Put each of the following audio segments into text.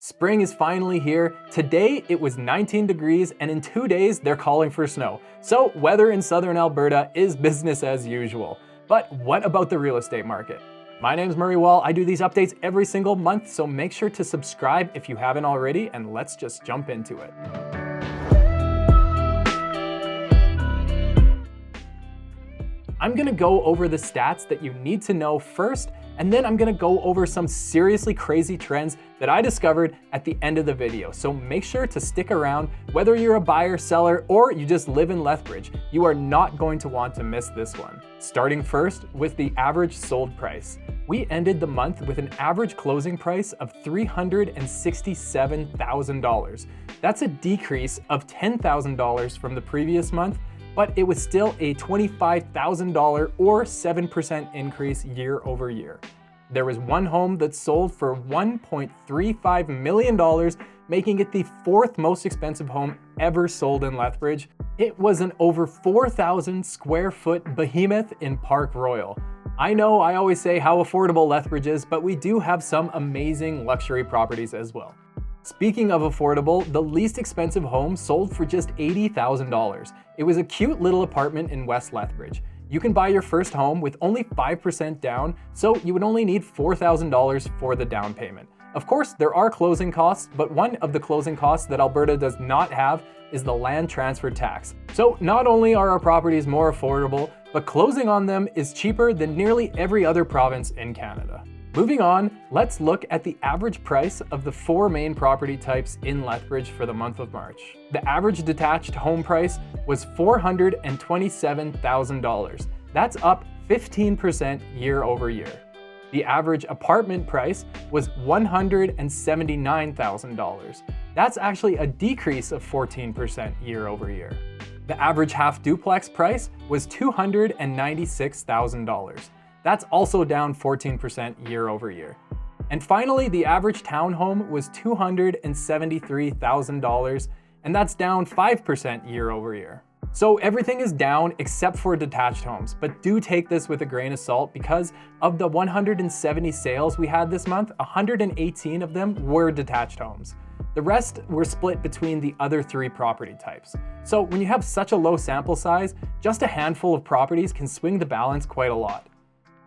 Spring is finally here. Today it was 19 degrees and in 2 days they're calling for snow. So weather in southern Alberta is business as usual. But what about the real estate market? My name's Murray Wall. I do these updates every single month, so make sure to subscribe if you haven't already, and let's just jump into it. I'm gonna go over the stats that you need to know first, and then I'm gonna go over some seriously crazy trends that I discovered at the end of the video. So make sure to stick around, whether you're a buyer, seller, or you just live in Lethbridge. You are not going to want to miss this one. Starting first with the average sold price. We ended the month with an average closing price of $367,000. That's a decrease of $10,000 from the previous month, but it was still a $25,000 or 7% increase year over year. There was one home that sold for $1.35 million, making it the fourth most expensive home ever sold in Lethbridge. It was an over 4,000 square foot behemoth in Park Royal. I know I always say how affordable Lethbridge is, but we do have some amazing luxury properties as well. Speaking of affordable, the least expensive home sold for just $80,000. It was a cute little apartment in West Lethbridge. You can buy your first home with only 5% down, so you would only need $4,000 for the down payment. Of course, there are closing costs, but one of the closing costs that Alberta does not have is the land transfer tax. So not only are our properties more affordable, but closing on them is cheaper than nearly every other province in Canada. Moving on, let's look at the average price of the four main property types in Lethbridge for the month of March. The average detached home price was $427,000. That's up 15% year over year. The average apartment price was $179,000. That's actually a decrease of 14% year over year. The average half duplex price was $296,000. That's also down 14% year over year. And finally, the average townhome was $273,000, and that's down 5% year over year. So everything is down except for detached homes, but do take this with a grain of salt because of the 170 sales we had this month, 118 of them were detached homes. The rest were split between the other three property types. So when you have such a low sample size, just a handful of properties can swing the balance quite a lot.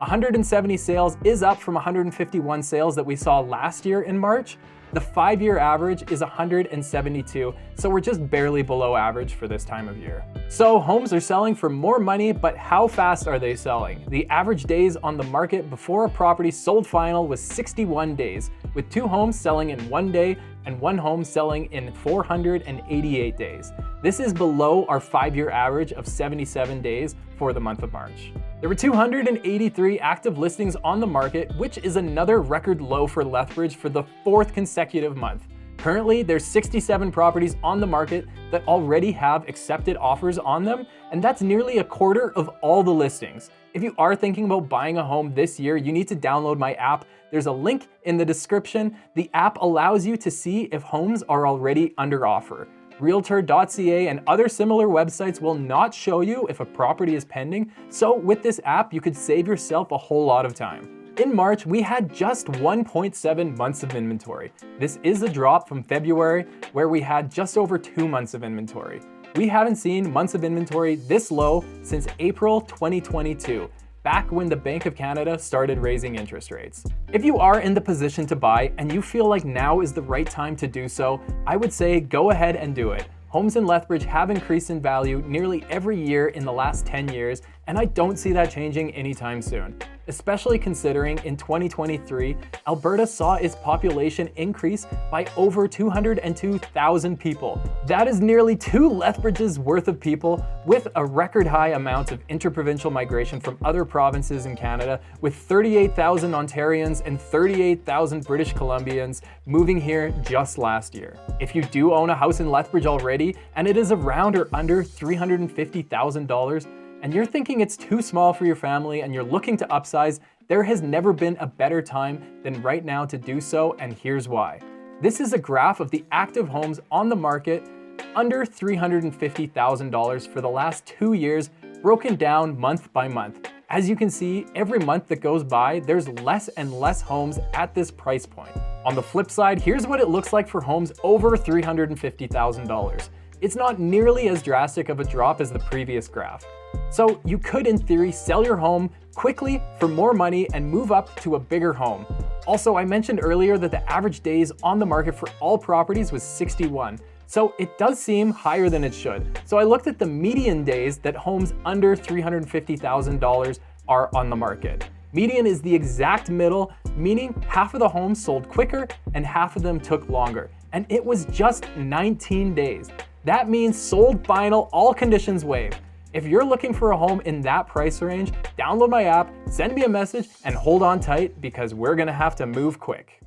170 sales is up from 151 sales that we saw last year in March. The 5-year average is 172, so we're just barely below average for this time of year. So homes are selling for more money, but how fast are they selling? The average days on the market before a property sold final was 61 days, with 2 homes selling in 1 day and 1 home selling in 488 days. This is below our 5-year average of 77 days for the month of March. There were 283 active listings on the market, which is another record low for Lethbridge for the 4th consecutive month. Currently, there's 67 properties on the market that already have accepted offers on them, and that's nearly a quarter of all the listings. If you are thinking about buying a home this year, you need to download my app. There's a link in the description. The app allows you to see if homes are already under offer. REALTOR.ca and other similar websites will not show you if a property is pending, so with this app, you could save yourself a whole lot of time. In March, we had just 1.7 months of inventory. This is a drop from February, where we had just over 2 months of inventory. We haven't seen months of inventory this low since April 2022. Back when the Bank of Canada started raising interest rates. If you are in the position to buy and you feel like now is the right time to do so, I would say go ahead and do it. Homes in Lethbridge have increased in value nearly every year in the last 10 years, and I don't see that changing anytime soon. Especially considering in 2023, Alberta saw its population increase by over 202,000 people. That is nearly 2 Lethbridges worth of people, with a record high amount of interprovincial migration from other provinces in Canada, with 38,000 Ontarians and 38,000 British Columbians moving here just last year. If you do own a house in Lethbridge already, and it is around or under $350,000, and you're thinking it's too small for your family and you're looking to upsize, there has never been a better time than right now to do so, and here's why. This is a graph of the active homes on the market under $350,000 for the last 2 years, broken down month by month. As you can see, every month that goes by, there's less and less homes at this price point. On the flip side, here's what it looks like for homes over $350,000. It's not nearly as drastic of a drop as the previous graph. So you could, in theory, sell your home quickly for more money and move up to a bigger home. Also, I mentioned earlier that the average days on the market for all properties was 61. So it does seem higher than it should. So I looked at the median days that homes under $350,000 are on the market. Median is the exact middle, meaning half of the homes sold quicker and half of them took longer. And it was just 19 days. That means sold final, all conditions waived. If you're looking for a home in that price range, download my app, send me a message, and hold on tight because we're gonna have to move quick.